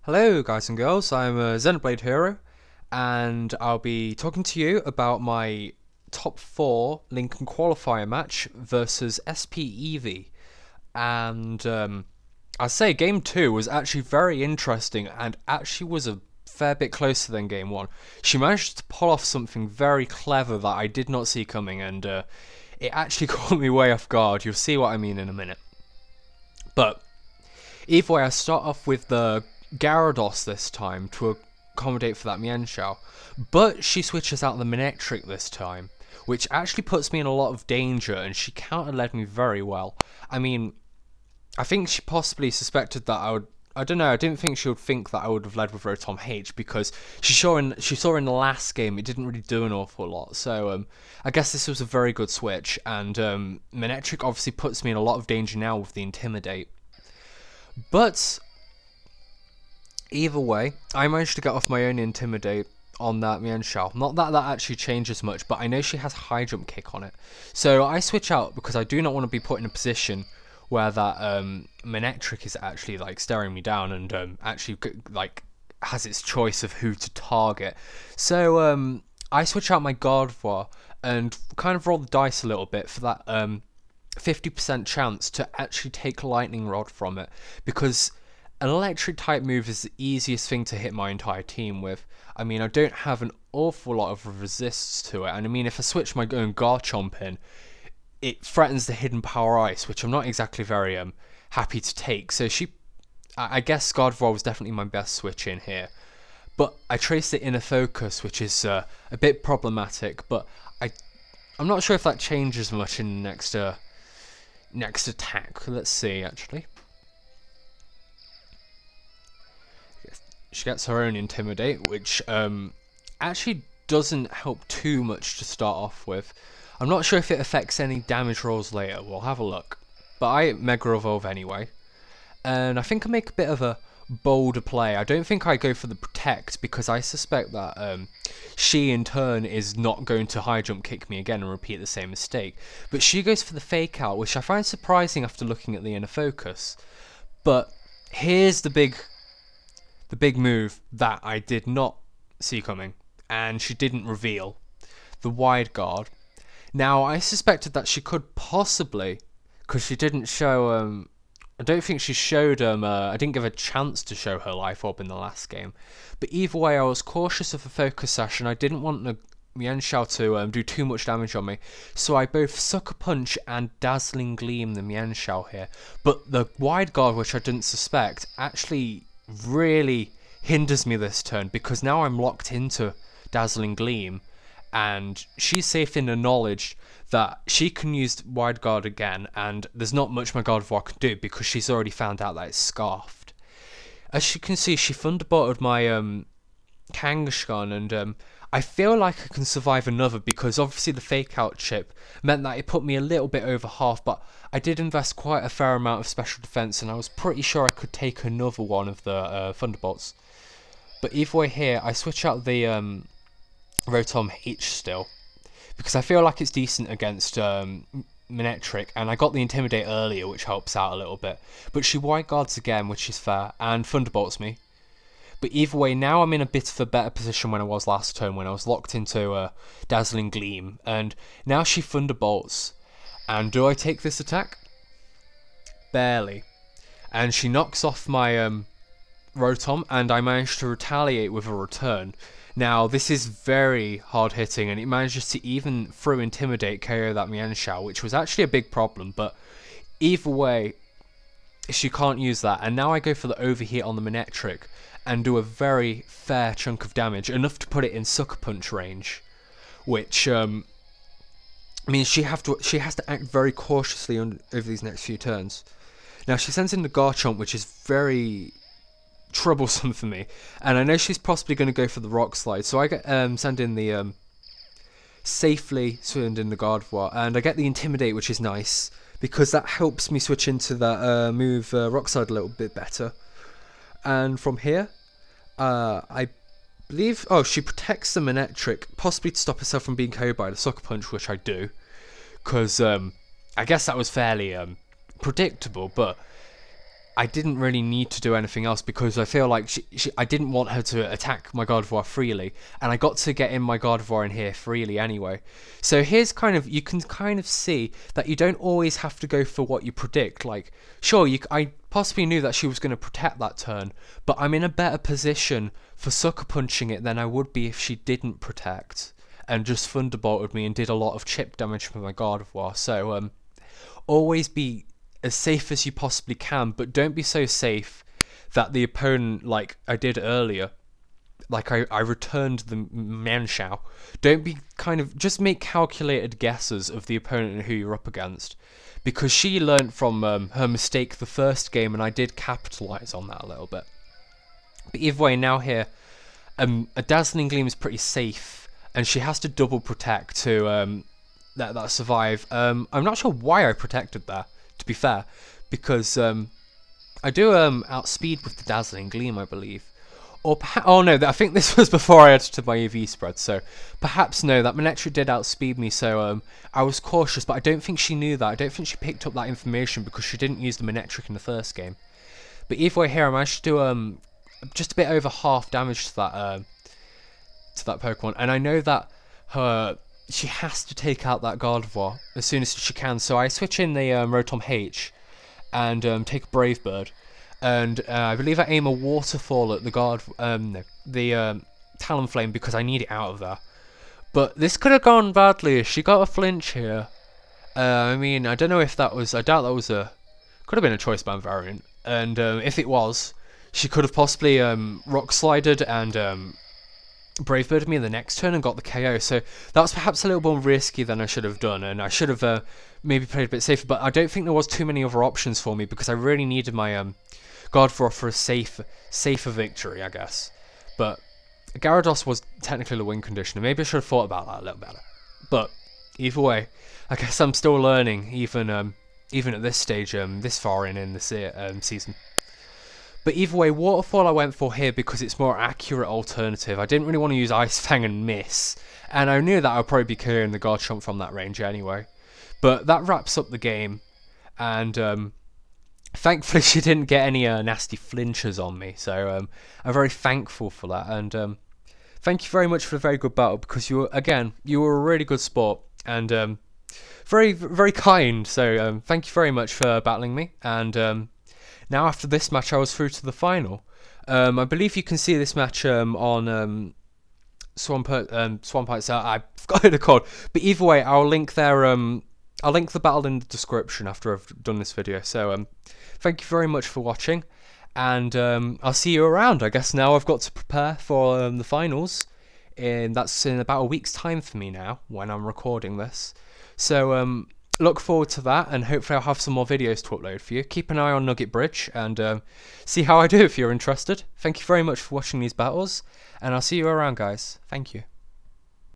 Hello guys and girls, I'm a Xenoblade hero and I'll be talking to you about my top 4 Lincoln Qualifier match versus SPEevee. And I'll say game 2 was actually very interesting and actually was a fair bit closer than game 1. She managed to pull off something very clever that I did not see coming, and it actually caught me way off guard. You'll see what I mean in a minute. But either way, I start off with the Gyarados this time to accommodate for that Mienshao, but she switches out the Manectric this time, which actually puts me in a lot of danger, and she counter-led me very well. I mean, I think she possibly suspected that I would. I don't know. I didn't think she would think that I would have led with Rotom H because she saw in the last game it didn't really do an awful lot. So I guess this was a very good switch, and Manectric obviously puts me in a lot of danger now with the Intimidate. But either way, I managed to get off my own Intimidate on that Mienshao. Not that that actually changes much, but I know she has high jump kick on it. So I switch out because I do not want to be put in a position where that Manectric is actually like staring me down and actually like has its choice of who to target. So I switch out my Gardevoir and kind of roll the dice a little bit for that 50% chance to actually take Lightning Rod from it, because an electric type move is the easiest thing to hit my entire team with. I mean, I don't have an awful lot of resists to it, and I mean, if I switch my own Garchomp in, it threatens the hidden power ice, which I'm not exactly very happy to take. So I guess Gardevoir was definitely my best switch in here, but I traced the inner focus, which is a bit problematic, but I'm not sure if that changes much in the next attack. Let's see, actually. She gets her own Intimidate, which actually doesn't help too much to start off with. I'm not sure if it affects any damage rolls later. We'll have a look. But I Mega Evolve anyway. And I think I make a bit of a bolder play. I don't think I go for the Protect because I suspect that she in turn is not going to high jump kick me again and repeat the same mistake. But she goes for the Fake Out, which I find surprising after looking at the inner focus. But here's the big move that I did not see coming, and she didn't reveal: the Wide Guard. Now, I suspected that she could possibly, because she didn't show, I don't think she showed, I didn't give a chance to show her Life Orb in the last game. But either way, I was cautious of the focus session. I didn't want the Mienshao to do too much damage on me, so I both Sucker Punch and Dazzling Gleam the Mienshao here. But the Wide Guard, which I didn't suspect, actually really hinders me this turn, because now I'm locked into Dazzling Gleam, and she's safe in the knowledge that she can use Wide Guard again, and there's not much my Gardevoir can do because she's already found out that it's scarfed. As you can see, she Thunderbolted my Kangaskhan, and I feel like I can survive another, because obviously the Fake Out chip meant that it put me a little bit over half, but I did invest quite a fair amount of special defense, and I was pretty sure I could take another one of the Thunderbolts. But either way here, I switch out the Rotom H still, because I feel like it's decent against Manectric, and I got the Intimidate earlier, which helps out a little bit. But she White Guards again, which is fair, and Thunderbolts me. But either way, now I'm in a bit of a better position when I was last turn, when I was locked into Dazzling Gleam, and now she Thunderbolts. And do I take this attack? Barely. And she knocks off my Rotom, and I managed to retaliate with a return. Now, this is very hard hitting, and it manages to even through Intimidate KO that Mienshao, which was actually a big problem, but either way, she can't use that. And now I go for the Overheat on the Manectric and do a very fair chunk of damage, enough to put it in Sucker Punch range, which means she has to act very cautiously over these next few turns. Now, she sends in the Garchomp, which is very troublesome for me, and I know she's possibly going to go for the Rock Slide, so I get send in the safely send in the Gardevoir, and I get the Intimidate, which is nice because that helps me switch into that move Rock Slide a little bit better. And from here, I believe, she protects the Manectric, possibly to stop herself from being KO'd by the Sucker Punch, which I do, because I guess that was fairly predictable, but I didn't really need to do anything else because I feel like I didn't want her to attack my God of War freely, and I got to get in my God of War in here freely anyway. So here's kind of, you can kind of see that you don't always have to go for what you predict. Like, sure, I possibly knew that she was going to protect that turn, but I'm in a better position for sucker punching it than I would be if she didn't protect and just thunderbolted me and did a lot of chip damage for my God of War. So always be as safe as you possibly can, but don't be so safe that the opponent, like I did earlier, like I returned the Mianshao. Don't be just make calculated guesses of the opponent and who you're up against, because she learnt from her mistake the first game, and I did capitalise on that a little bit. But either way, now here, a Dazzling Gleam is pretty safe, and she has to double protect to let that survive. I'm not sure why I protected there, to be fair, because I do outspeed with the Dazzling Gleam, I believe. Or perhaps, oh no, I think this was before I added to my EV spread, so perhaps no, that Manectric did outspeed me, so I was cautious, but I don't think she knew that. I don't think she picked up that information because she didn't use the Manectric in the first game. But either way here, I managed to do just a bit over half damage to that Pokemon, and I know that she has to take out that God of War as soon as she can, so I switch in the Rotom H and take a Brave Bird, and I believe I aim a Waterfall at the Talonflame because I need it out of there. But this could have gone badly. She got a flinch here. I mean, I don't know if that was, I doubt that was could have been a Choice Band variant, and if it was, she could have possibly Rock Slided and Brave Birded me in the next turn and got the KO, so that was perhaps a little more risky than I should have done, and I should have maybe played a bit safer, but I don't think there was too many other options for me because I really needed my God of War for a safer victory, I guess. But Gyarados was technically the win condition, and maybe I should have thought about that a little better. But either way, I guess I'm still learning, even at this stage, this far in the season. But either way, Waterfall I went for here because it's more accurate alternative. I didn't really want to use Ice Fang and miss, and I knew that I'd probably be clearing the Garchomp from that range anyway. But that wraps up the game, and thankfully she didn't get any nasty flinches on me, so I'm very thankful for that. And thank you very much for a very good battle, because you were a really good sport, and very, very kind, so thank you very much for battling me. And now after this match I was through to the final. I believe you can see this match on Swampert, so I forgot who they're called, but either way I'll link I'll link the battle in the description after I've done this video. So thank you very much for watching, and I'll see you around. I guess now I've got to prepare for the finals, and that's in about a week's time for me now when I'm recording this. So look forward to that, and hopefully I'll have some more videos to upload for you. Keep an eye on Nugget Bridge and see how I do if you're interested. Thank you very much for watching these battles, and I'll see you around, guys. Thank you.